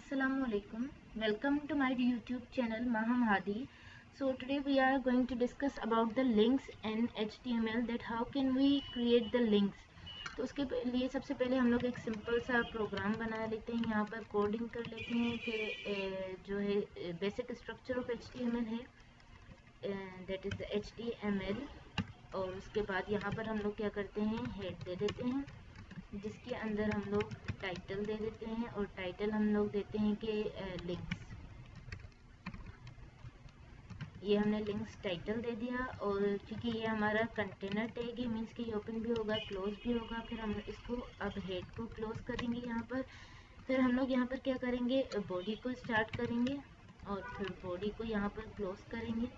Assalamualaikum. Welcome to my YouTube channel Maham Hadi. So today we are going to discuss about the links in HTML, that how can we create the links. तो उसके लिए सबसे पहले हम लोग एक simple सा programme बना लेते हैं, यहाँ पर कोडिंग कर लेते हैं कि जो है बेसिक स्ट्रक्चर ऑफ HTML है, दैट इज़ HTML। और उसके बाद यहाँ पर हम लोग क्या करते हैं, हेड दे देते हैं जिसके अंदर हम लोग टाइटल दे देते हैं, और टाइटल हम लोग देते हैं कि लिंक्स। ये हमने लिंक्स टाइटल दे दिया, और क्योंकि ये हमारा कंटेनर टैग है, मीन्स कि ये ओपन भी होगा क्लोज भी होगा। फिर हम इसको अब हेड को क्लोज करेंगे यहाँ पर। फिर हम लोग यहाँ पर क्या करेंगे, बॉडी को स्टार्ट करेंगे और फिर बॉडी को यहाँ पर क्लोज करेंगे,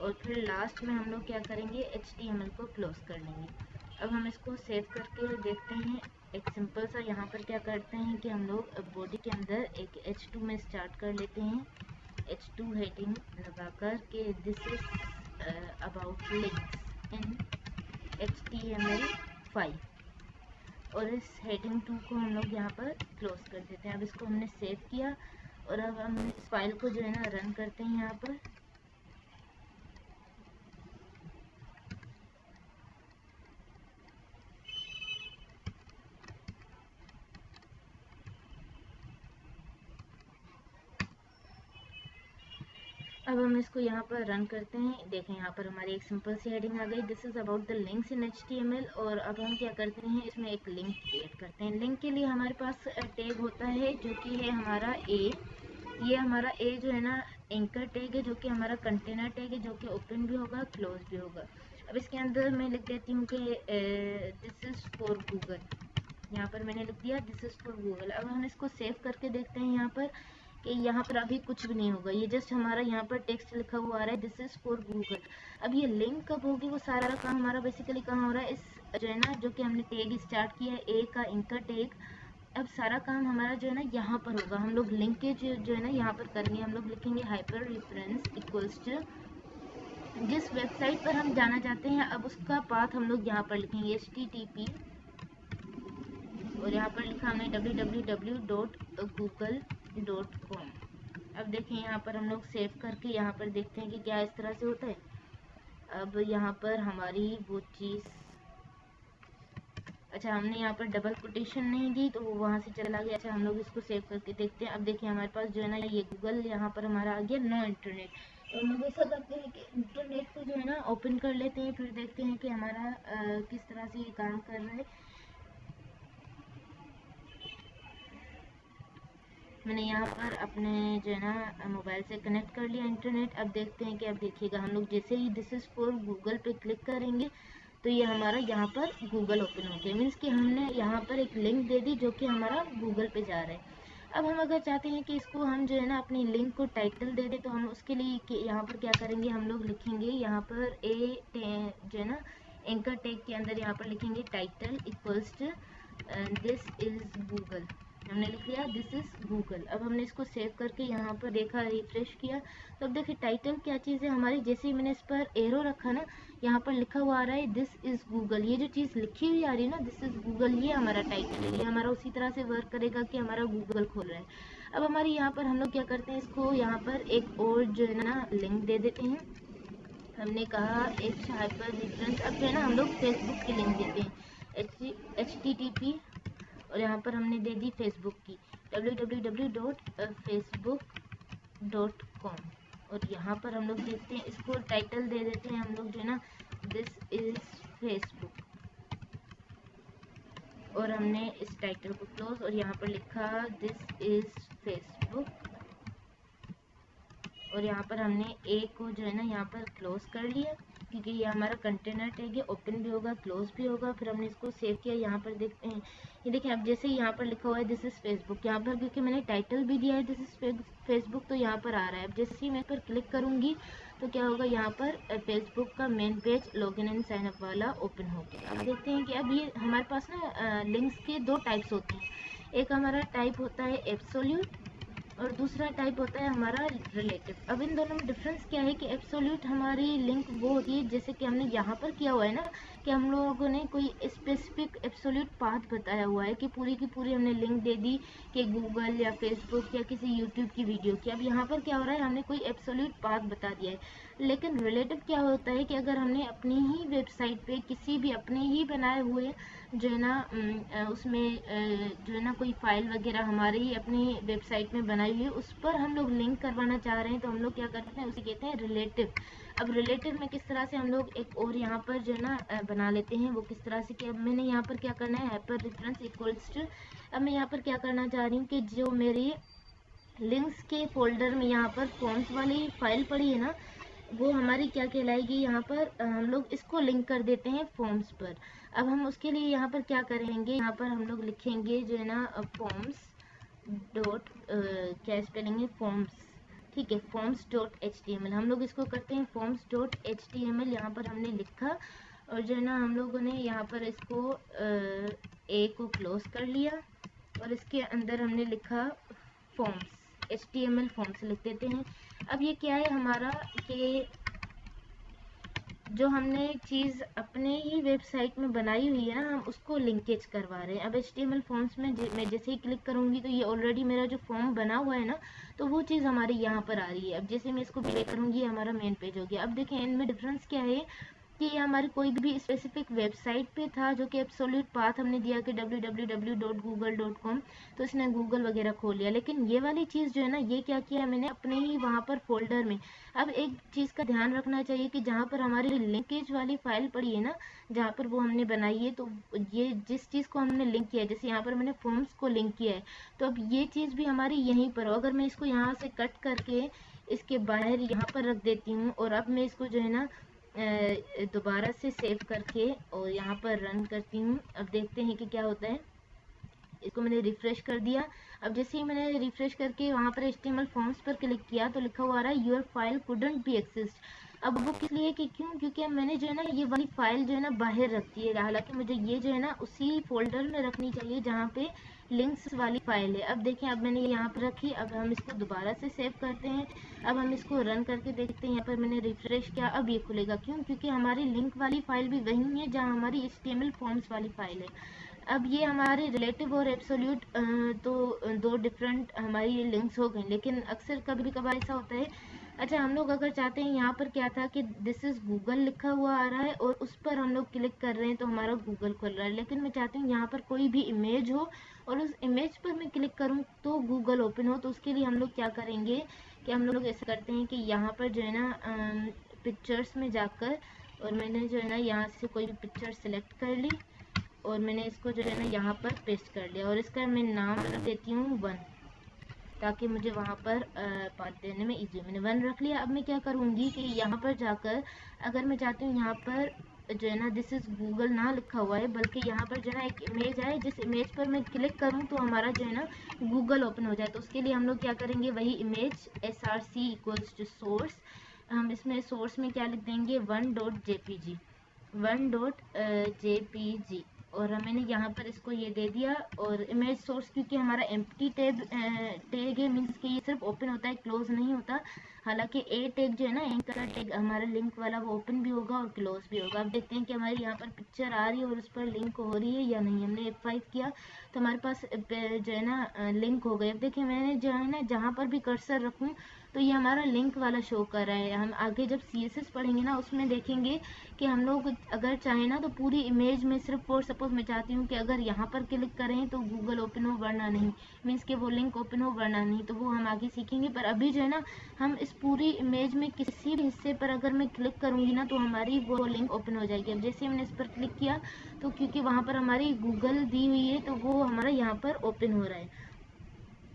और फिर लास्ट में हम लोग क्या करेंगे, HTML को क्लोज कर लेंगे। अब हम इसको सेव करके देखते हैं। एक सिंपल सा यहाँ पर क्या करते हैं कि हम लोग बॉडी के अंदर एक H2 में स्टार्ट कर लेते हैं, H2 हेडिंग लगाकर के this is about links in HTML5, और इस हेडिंग 2 को हम लोग यहाँ पर क्लोज कर देते हैं। अब इसको हमने सेव किया, और अब हम इस फाइल को जो है ना रन करते हैं यहाँ पर। अब हम इसको यहाँ पर रन करते हैं। देखें यहाँ पर हमारी एक सिंपल सी हेडिंग आ गई, this is about the links in HTML। और अब हम क्या करते हैं, इसमें एक लिंक क्रिएट करते हैं। लिंक के लिए हमारे पास टैग होता है जो कि है हमारा ए। ये हमारा ए जो है ना एंकर टैग है, जो कि हमारा कंटेनर टैग है, जो कि ओपन भी होगा क्लोज भी होगा। अब इसके अंदर मैं लिख देती हूँ कि दिस इज़ फॉर गूगल। यहाँ पर मैंने लिख दिया दिस इज़ फॉर गूगल। अब हम इसको सेव करके देखते हैं यहाँ पर कि यहाँ पर अभी कुछ भी नहीं होगा, ये जस्ट हमारा यहाँ पर टेक्स्ट लिखा हुआ आ रहा है, दिस इज़ फॉर गूगल। अब ये लिंक कब होगी, वो सारा काम हमारा बेसिकली कहाँ हो रहा है, इस जो है ना जो कि हमने टैग स्टार्ट किया है ए का एंकर टैग। अब सारा काम हमारा जो है ना यहाँ पर होगा। हम लोग लिंक के जो है ना यहाँ पर करेंगे, हम लोग लिखेंगे हाइपर रेफरेंस इक्वल्स टू जिस वेबसाइट पर हम जाना चाहते हैं, अब उसका पाथ हम लोग यहाँ पर लिखेंगे HTTP, और यहाँ पर लिखा हमने www.google.com। अब देखें यहाँ पर हम लोग सेव करके यहाँ पर देखते हैं कि क्या इस तरह से होता है। अब यहाँ पर हमारी वो चीज़, अच्छा हमने यहाँ पर डबल कोटेशन नहीं दी तो वो वहाँ से चला गया। अच्छा हम लोग इसको सेव करके देखते हैं। अब देखिए हमारे पास जो है ना ये गूगल यहाँ पर हमारा आ गया, नो इंटरनेट। तो हम लोग ऐसा करते हैं कि इंटरनेट को जो है ना ओपन कर लेते हैं, फिर देखते हैं कि हमारा किस तरह से ये काम कर रहा है। मैंने यहाँ पर अपने जो है ना मोबाइल से कनेक्ट कर लिया इंटरनेट। अब देखते हैं कि अब देखिएगा हम लोग जैसे ही दिस इज़ फॉर गूगल पे क्लिक करेंगे तो ये हमारा यहाँ पर गूगल ओपन हो गया, मीन्स कि हमने यहाँ पर एक लिंक दे दी जो कि हमारा गूगल पे जा रहा है। अब हम अगर चाहते हैं कि इसको हम जो है ना अपनी लिंक को टाइटल दे दें, तो हम उसके लिए यहाँ पर क्या करेंगे, हम लोग लिखेंगे यहाँ पर जो है ना एंकर टैग के अंदर यहाँ पर लिखेंगे title equals to this is Google. हमने लिख लिया दिस इज़ गूगल। अब हमने इसको सेव करके यहाँ पर देखा, रिफ्रेश किया, तो अब देखिए टाइटल क्या चीज़ है हमारी। जैसे ही मैंने इस पर एरो रखा ना, यहाँ पर लिखा हुआ आ रहा है दिस इज़ गूगल। ये जो चीज़ लिखी हुई आ रही है ना दिस इज़ गूगल, ये हमारा टाइटल है। ये हमारा उसी तरह से वर्क करेगा कि हमारा गूगल खोल रहा है। अब हमारे यहाँ पर हम लोग क्या करते हैं, इसको यहाँ पर एक और जो है ना लिंक दे देते हैं। हमने कहा एक हाइपर रेफरेंस। अब जो है ना हम लोग फेसबुक की लिंक देते हैं HTTP, और यहाँ पर हमने दे दी फेसबुक की www.facebook.com, और यहाँ पर हम लोग देखते हैं इसको टाइटल दे देते हैं हम लोग जो है ना दिस इज़ फेसबुक, और हमने इस टाइटल को क्लोज, और यहाँ पर लिखा दिस इज़ फेसबुक, और यहाँ पर हमने ए को जो है ना यहाँ पर क्लोज कर लिया क्योंकि ये हमारा कंटेनर टैग है, ओपन भी होगा क्लोज भी होगा। फिर हमने इसको सेव किया। यहाँ पर देखते हैं, ये देखिए अब जैसे ही यहाँ पर लिखा हुआ है दिस इज़ फेसबुक, यहाँ पर क्योंकि मैंने टाइटल भी दिया है दिस इज़ फेसबुक, तो यहाँ पर आ रहा है। अब जैसे ही मैं पर क्लिक करूँगी तो क्या होगा, यहाँ पर फेसबुक का main page login and sign up वाला ओपन हो गया। अब देखते हैं कि अब ये हमारे पास ना लिंक्स के दो टाइप्स होते हैं। एक हमारा टाइप होता है एब्सोल्यूट, और दूसरा टाइप होता है हमारा रिलेटिव। अब इन दोनों में डिफरेंस क्या है कि एब्सोल्यूट हमारी लिंक वो होती है जैसे कि हमने यहाँ पर किया हुआ है ना, कि हम लोगों ने कोई स्पेसिफिक एब्सोल्यूट पाथ बताया हुआ है कि पूरी की पूरी हमने लिंक दे दी कि गूगल या फेसबुक या किसी यूट्यूब की वीडियो की। अब यहाँ पर क्या हो रहा है, हमने कोई एब्सोल्यूट पाथ बता दिया है। लेकिन रिलेटिव क्या होता है कि अगर हमने अपनी ही वेबसाइट पे किसी भी अपने ही बनाए हुए जो है ना उसमें जो है ना कोई फाइल वगैरह हमारे ही अपनी वेबसाइट में बनाई हुई है, उस पर हम लोग लिंक करवाना चाह रहे हैं, तो हम लोग क्या करते हैं, उसे कहते हैं रिलेटिव। अब रिलेटिव में किस तरह से हम लोग एक और यहाँ पर जो है ना बना लेते हैं, वो किस तरह से कि अब मैंने यहाँ पर क्या करना है, हाइपर रेफरेंस इक्वल्स टू, अब मैं यहाँ पर क्या करना चाह रही हूँ कि जो मेरी लिंक्स के फोल्डर में यहाँ पर फॉर्म्स वाली फाइल पड़ी है ना, वो हमारी क्या कहलाएगी, यहाँ पर हम लोग इसको लिंक कर देते हैं फॉर्म्स पर। अब हम उसके लिए यहाँ पर क्या करेंगे, यहाँ पर हम लोग लिखेंगे जो है ना फॉर्म्स डॉट क्या स्पेलिंग है, फॉर्म्स, ठीक है, फॉर्म्स डॉट HTML। हम लोग इसको करते हैं फॉर्म्स डॉट HTML। यहाँ पर हमने लिखा और जो है ना हम लोगों ने यहाँ पर इसको ए को क्लोज कर लिया और इसके अंदर हमने लिखा फॉर्म्स, HTML फॉर्म्स लिख देते हैं। अब ये क्या है हमारा कि जो हमने चीज़ अपने ही वेबसाइट में बनाई हुई है ना, हम उसको लिंकेज करवा रहे हैं। अब HTML फॉर्म्स में मैं जैसे ही क्लिक करूँगी तो ये ऑलरेडी मेरा जो फॉर्म बना हुआ है ना, तो वो चीज़ हमारी यहाँ पर आ रही है। अब जैसे मैं इसको प्ले करूँगी, हमारा मेन पेज हो गया। अब देखें इनमें डिफरेंस क्या है कि ये हमारी कोई भी स्पेसिफिक वेबसाइट पे था जो कि एब्सोल्यूट पाथ हमने दिया कि www.google.com, तो इसने गूगल वगैरह खोल लिया। लेकिन ये वाली चीज़ जो है ना, ये क्या किया मैंने अपने ही वहाँ पर फोल्डर में। अब एक चीज़ का ध्यान रखना चाहिए कि जहाँ पर हमारी लिंकेज वाली फाइल पड़ी है ना, जहाँ पर वो हमने बनाई है, तो ये जिस चीज़ को हमने लिंक किया है, जैसे यहाँ पर मैंने फॉर्म्स को लिंक किया है, तो अब ये चीज़ भी हमारी यहीं पर हो। अगर मैं इसको यहाँ से कट करके इसके बाहर यहाँ पर रख देती हूँ और अब मैं इसको जो है ना दोबारा से सेव करके और यहाँ पर रन करती हूँ, अब देखते हैं कि क्या होता है। इसको मैंने रिफ्रेश कर दिया। अब जैसे ही मैंने रिफ्रेश करके वहाँ पर HTML फॉर्म्स पर क्लिक किया तो लिखा हुआ आ रहा है your file couldn't B accessed. अब वो किस लिए कि क्यों, क्योंकि अब मैंने जो है ना ये वाली फाइल जो है ना बाहर रखती है, हालांकि मुझे ये जो है ना उसी फोल्डर में रखनी चाहिए जहाँ पे लिंक्स वाली फाइल है। अब देखें, अब मैंने यहाँ पर रखी। अब हम इसको दोबारा से सेव करते हैं। अब हम इसको रन करके देखते हैं। यहाँ पर मैंने रिफ्रेश किया, अब ये खुलेगा। क्यों, क्योंकि हमारी लिंक वाली फाइल भी वही है जहाँ हमारी HTML फॉर्म्स वाली फाइल है। अब ये हमारे रिलेटिव और एब्सोल्यूट तो दो डिफरेंट हमारी लिंक्स हो गई। लेकिन अक्सर कभी कभार ऐसा होता है, अच्छा हम लोग अगर चाहते हैं, यहाँ पर क्या था कि दिस इज़ गूगल लिखा हुआ आ रहा है और उस पर हम लोग क्लिक कर रहे हैं तो हमारा गूगल खुल रहा है, लेकिन मैं चाहती हूँ यहाँ पर कोई भी इमेज हो और उस इमेज पर मैं क्लिक करूँ तो गूगल ओपन हो। तो उसके लिए हम लोग क्या करेंगे कि हम लोग ऐसा करते हैं कि यहाँ पर जो है ना पिक्चर्स में जाकर, और मैंने जो है ना यहाँ से कोई भी पिक्चर सेलेक्ट कर ली और मैंने इसको जो है ना यहाँ पर पेस्ट कर लिया और इसका मैं नाम रख देती हूँ 1, ताकि मुझे वहाँ पर पाथ देने में इजी। मैंने 1 रख लिया। अब मैं क्या करूँगी कि यहाँ पर जाकर अगर मैं चाहती हूँ यहाँ पर जो है ना दिस इज़ गूगल ना लिखा हुआ है, बल्कि यहाँ पर जो है ना एक इमेज आए, जिस इमेज पर मैं क्लिक करूँ तो हमारा जो है ना गूगल ओपन हो जाए। तो उसके लिए हम लोग क्या करेंगे, वही image src equals to source, हम इसमें सोर्स में क्या लिख देंगे 1.jpg, 1.jpg, और मैंने यहाँ पर इसको ये दे दिया। और इमेज सोर्स क्योंकि हमारा एम्प्टी टैग है, मीन्स कि ये सिर्फ ओपन होता है, क्लोज नहीं होता। हालांकि ए टैग जो है ना, एंकर का टैग हमारा लिंक वाला, वो ओपन भी होगा और क्लोज भी होगा। अब देखते हैं कि हमारी यहाँ पर पिक्चर आ रही है और उस पर लिंक हो रही है या नहीं। हमने F5 किया तो हमारे पास जो है ना लिंक हो गई। अब देखिए मैंने जो है ना जहाँ पर भी कर्सर रखूँ तो ये हमारा लिंक वाला शो कर रहा है। हम आगे जब CSS पढ़ेंगे ना, उसमें देखेंगे कि हम लोग अगर चाहें ना तो पूरी इमेज में सिर्फ फॉर सपोज मैं चाहती हूँ कि अगर यहाँ पर क्लिक करें तो गूगल ओपन हो वरना नहीं, मीन्स कि वो लिंक ओपन हो वरना नहीं, तो वो हम आगे सीखेंगे। पर अभी जो है ना हम इस पूरी इमेज में किसी भी हिस्से पर अगर मैं क्लिक करूँगी ना तो हमारी वो लिंक ओपन हो जाएगी। अब जैसे हमने इस पर क्लिक किया तो क्योंकि वहाँ पर हमारी गूगल दी हुई है तो वो हमारा यहाँ पर ओपन हो रहा है।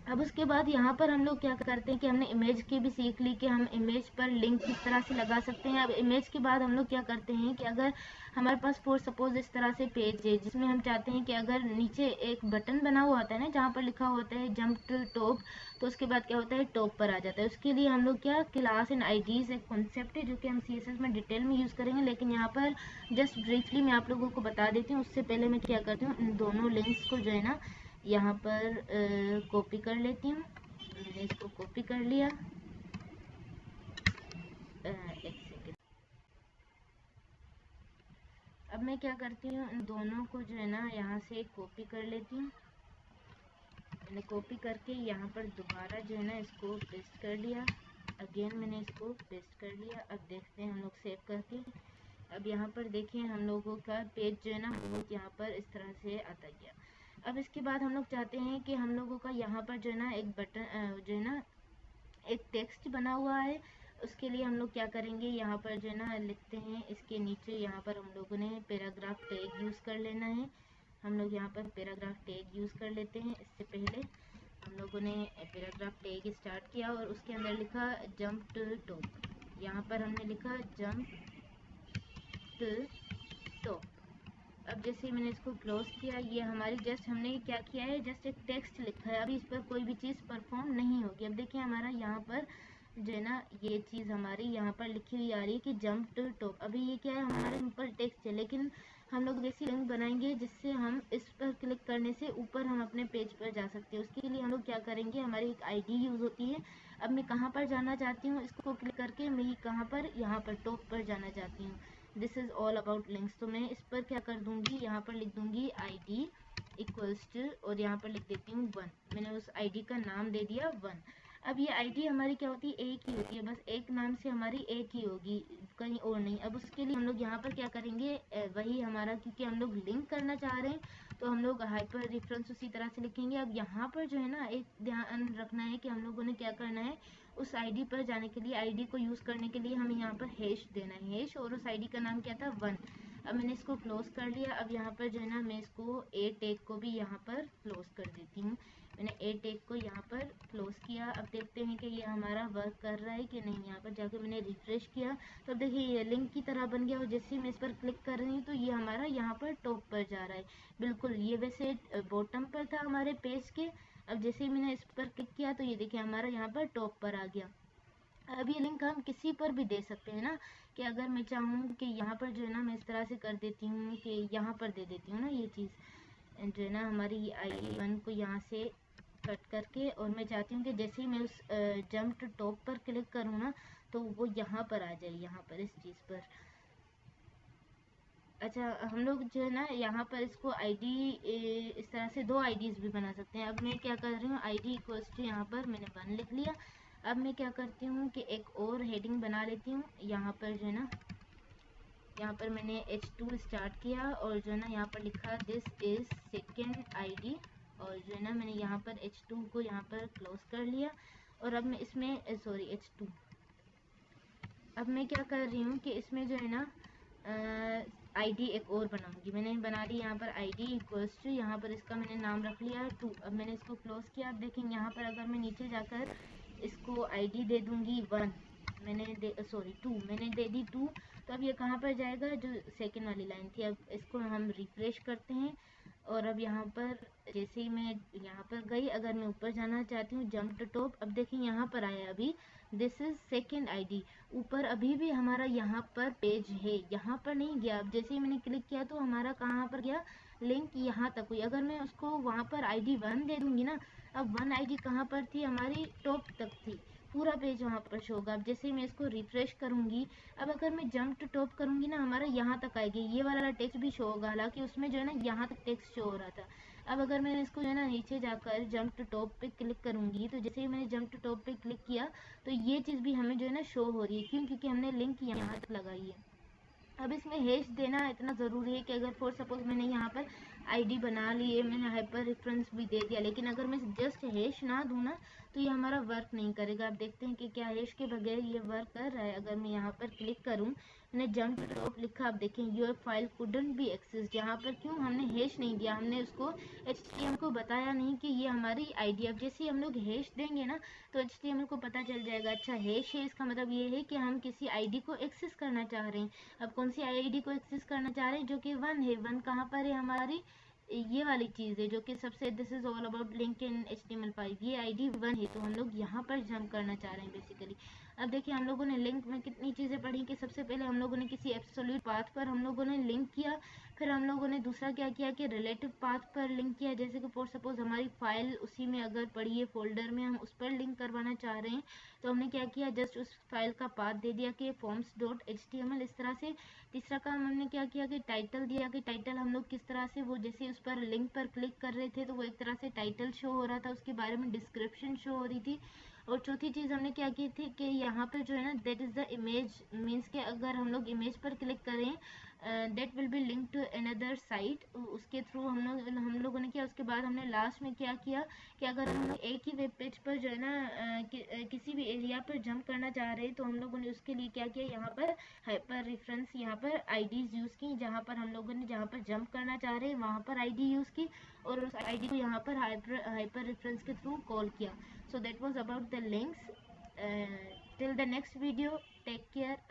अब उसके बाद यहाँ पर हम लोग क्या करते हैं कि हमने इमेज की भी सीख ली कि हम इमेज पर लिंक किस तरह से लगा सकते हैं। अब इमेज के बाद हम लोग क्या करते हैं कि अगर हमारे पास फॉर सपोज इस तरह से पेज है जिसमें हम चाहते हैं कि अगर नीचे एक बटन बना हुआ होता है ना जहाँ पर लिखा होता है जंप टू टॉप, तो उसके बाद क्या होता है टॉप पर आ जाता है। उसके लिए हम लोग क्या, क्लास एंड आईडीज एक कॉन्सेप्ट है जो कि हम CSS में डिटेल में यूज़ करेंगे, लेकिन यहाँ पर जस्ट ब्रीफली मैं आप लोगों को बता देती हूँ। उससे पहले मैं क्या करती हूँ, इन दोनों लिंक्स को जो है ना यहाँ पर कॉपी कर लेती हूँ मैंने इसको कॉपी कर लिया। एक सेकेंड। अब मैं क्या करती हूँ, इन दोनों को जो है ना यहाँ से कॉपी कर लेती हूँ। मैंने कॉपी करके यहाँ पर दोबारा जो है ना इसको पेस्ट कर लिया। अगेन मैंने इसको पेस्ट कर लिया। अब देखते हैं हम लोग सेव करके। अब यहाँ पर देखें हम लोगों का पेज जो है ना बहुत यहाँ पर इस तरह से आता गया। अब इसके बाद हम लोग चाहते हैं कि हम लोगों का यहाँ पर जो है ना एक बटन जो है ना एक टेक्स्ट बना हुआ है। उसके लिए हम लोग क्या करेंगे, यहाँ पर जो है ना लिखते हैं, इसके नीचे यहाँ पर हम लोगों ने पैराग्राफ टैग यूज़ कर लेना है। हम लोग यहाँ पर पैराग्राफ टैग यूज़ कर लेते हैं। इससे पहले हम लोगों ने पैराग्राफ टैग स्टार्ट किया और उसके अंदर लिखा जंप टू टॉप। यहाँ पर हमने लिखा जंप टू टॉप। अब जैसे मैंने इसको क्लोज किया, ये हमारी जस्ट हमने क्या किया है, जस्ट एक टेक्स्ट लिखा है। अभी इस पर कोई भी चीज़ परफॉर्म नहीं होगी। अब देखिए हमारा यहाँ पर जो है ना ये चीज़ हमारी यहाँ पर लिखी हुई आ रही है कि जंप टू टॉप। अभी ये क्या है, हमारे ऊपर टेक्स्ट है, लेकिन हम लोग जैसी लिंक बनाएंगे जिससे हम इस पर क्लिक करने से ऊपर हम अपने पेज पर जा सकते हैं। उसके लिए हम लोग क्या करेंगे, हमारी एक आईडी यूज़ होती है। अब मैं कहाँ पर जाना चाहती हूँ, इसको क्लिक करके मैं कहाँ पर, यहाँ पर टॉप पर जाना चाहती हूँ। This is all about links. तो मैं इस पर क्या कर दूंगी, यहाँ पर लिख दूंगी ID इक्वल्स टू, और यहाँ पर लिख देती हूँ 1। मैंने उस ID का नाम दे दिया 1। अब ये ID हमारी क्या होती है, एक ही होती है, बस एक नाम से हमारी एक ही होगी, कहीं और नहीं। अब उसके लिए हम लोग यहाँ पर क्या करेंगे, वही हमारा, क्योंकि हम लोग लिंक करना चाह रहे हैं तो हम लोग हाइपर रेफरेंस उसी तरह से लिखेंगे। अब यहाँ पर जो है ना एक ध्यान रखना है कि हम लोगों ने क्या करना है, उस आईडी पर जाने के लिए, आईडी को यूज़ करने के लिए हमें यहाँ पर हैश देना है, हैश, और उस आईडी का नाम क्या था 1। अब मैंने इसको क्लोज कर लिया। अब यहाँ पर जो है ना मैं इसको ए टैग को भी यहाँ पर क्लोज कर देती हूँ। मैंने ए टैग को यहाँ पर क्लोज किया। अब देखते हैं कि ये हमारा वर्क कर रहा है कि नहीं। यहाँ पर जाके मैंने रिफ्रेश किया तो अब देखिए ये लिंक की तरह बन गया, और जैसे ही मैं इस पर क्लिक कर रही हूँ तो ये हमारा यहाँ पर टॉप पर जा रहा है। बिल्कुल, ये वैसे बॉटम पर था हमारे पेज के। अब जैसे ही मैंने इस पर क्लिक किया तो ये देखिए हमारा यहाँ पर टॉप पर आ गया। अब ये लिंक हम किसी पर भी दे सकते हैं ना, कि अगर मैं चाहूँ कि यहाँ पर जो है ना मैं इस तरह से कर देती हूँ कि यहाँ पर दे देती हूँ ना, ये चीज़ जो है ना हमारी ID1 को यहाँ से कट करके, और मैं चाहती हूँ कि जैसे ही मैं उस जंप टू टॉप पर क्लिक करूँ ना तो वो यहाँ पर आ जाए, यहाँ पर इस चीज़ पर। अच्छा, हम लोग जो है ना यहाँ पर इसको ID इस तरह से 2 IDs भी बना सकते हैं। अब मैं क्या कर रही हूँ, ID इक्वल्स टू, यहाँ पर मैंने 1 लिख लिया। अब मैं क्या करती हूँ कि एक और हेडिंग बना लेती हूँ। यहाँ पर जो है ना, यहाँ पर मैंने H2 स्टार्ट किया और जो है ना यहाँ पर लिखा दिस इज़ सेकेंड ID, और जो है ना मैंने यहाँ पर H2 को यहाँ पर क्लोज कर लिया। और अब मैं इसमें H2, अब मैं क्या कर रही हूँ कि इसमें जो है ना ID एक और बनाऊंगी। मैंने बना ली यहाँ पर ID इक्वल्स टू, यहाँ पर इसका मैंने नाम रख लिया 2। अब मैंने इसको क्लोज किया। अब देखेंगे यहाँ पर अगर मैं नीचे जाकर इसको ID दे दूंगी 1, मैंने 2 मैंने दे दी 2, तो अब ये कहाँ पर जाएगा, जो सेकेंड वाली लाइन थी। अब इसको हम रिफ्रेश करते हैं, और अब यहाँ पर जैसे ही मैं यहाँ पर गई, अगर मैं ऊपर जाना चाहती हूँ जंप टू टॉप, अब देखिए यहाँ पर आया अभी दिस इज सेकेंड ID। ऊपर अभी भी हमारा यहाँ पर पेज है, यहाँ पर नहीं गया। अब जैसे ही मैंने क्लिक किया तो हमारा कहाँ पर गया, लिंक यहाँ तक हुई। अगर मैं उसको वहाँ पर ID1 दे दूंगी ना, अब 1 ID कहाँ पर थी, हमारी टॉप तक थी, पूरा पेज वहाँ पर शो होगा। अब जैसे ही मैं इसको रिफ्रेश करूंगी, अब अगर मैं जंप टू टॉप करूंगी ना, हमारा यहाँ तक आएगी, ये वाला टेक्स्ट भी शो होगा, हालांकि उसमें जो है ना यहाँ तक टेक्स्ट शो हो रहा था। अब अगर मैं इसको जो है ना नीचे जाकर जंप टू टॉप पे क्लिक करूंगी, तो जैसे ही मैंने जंप टू टॉप पे क्लिक किया तो ये चीज़ भी हमें जो है ना शो हो रही है। क्यों, क्योंकि हमने लिंक यहाँ तक लगाई है। अब इसमें हैश देना इतना ज़रूरी है कि अगर फॉर सपोज मैंने यहाँ पर ID बना ली है, मैंने हाइपर रेफरेंस भी दे दिया, लेकिन अगर मैं जस्ट हैश ना दूँ ना तो ये हमारा वर्क नहीं करेगा। आप देखते हैं कि क्या हैश के बगैर ये वर्क कर रहा है। अगर मैं यहाँ पर क्लिक करूँ, मैंने जंप टॉप लिखा, आप देखें your file couldn't be access, यहाँ पर क्यों, हमने हैश नहीं दिया, हमने उसको HTML को बताया नहीं कि ये हमारी ID। अब जैसे ही हम लोग हैश देंगे ना तो HTML को पता चल जाएगा, अच्छा हैश है, इसका मतलब ये है कि हम किसी ID को एक्सेस करना चाह रहे हैं। अब कौन सी ID को एक्सेस करना चाह रहे हैं, जो कि 1 है। 1 कहाँ पर है, हमारी ये वाली चीज़ है जो कि सबसे, this is all about link in HTML5, ये ID 1 है, तो हम लोग यहाँ पर जंप करना चाह रहे हैं बेसिकली। अब देखिए हम लोगों ने लिंक में कितनी चीज़ें पढ़ी कि सबसे पहले हम लोगों ने किसी एब्सोल्यूट पाथ पर हम लोगों ने लिंक किया, फिर हम लोगों ने दूसरा क्या किया कि रिलेटिव पाथ पर लिंक किया। जैसे कि फॉर सपोज हमारी फाइल उसी में अगर पड़ी है फोल्डर में, हम उस पर लिंक करवाना चाह रहे हैं तो हमने क्या किया, जस्ट उस फाइल का पाथ दे दिया कि forms.html इस तरह से। तीसरा काम हमने क्या किया कि टाइटल दिया कि टाइटल हम लोग किस तरह से, वो जैसे उस पर लिंक पर क्लिक कर रहे थे तो वो एक तरह से टाइटल शो हो रहा था, उसके बारे में डिस्क्रिप्शन शो हो रही थी। और चौथी चीज़ हमने क्या की थी कि यहाँ पर जो है ना that is the image, means के अगर हम लोग इमेज पर क्लिक करें that will be link to another site, उसके थ्रू हम लोगों ने किया। उसके बाद हमने लास्ट में क्या किया कि अगर हम लोग एक ही वेब पेज पर जो है ना किसी भी एरिया पर जंप करना चाह रहे हैं तो हम लोगों ने उसके लिए क्या किया, यहाँ पर हाइपर रेफरेंस, यहाँ पर आईडीज यूज़ की, जहाँ पर हम लोगों ने जहाँ पर जंप करना चाह रहे हैं वहाँ पर आईडी यूज़ की और उस आईडी को यहाँ पर हाइपर रेफरेंस के थ्रू कॉल किया। So that was about the links. Till the next video, take care.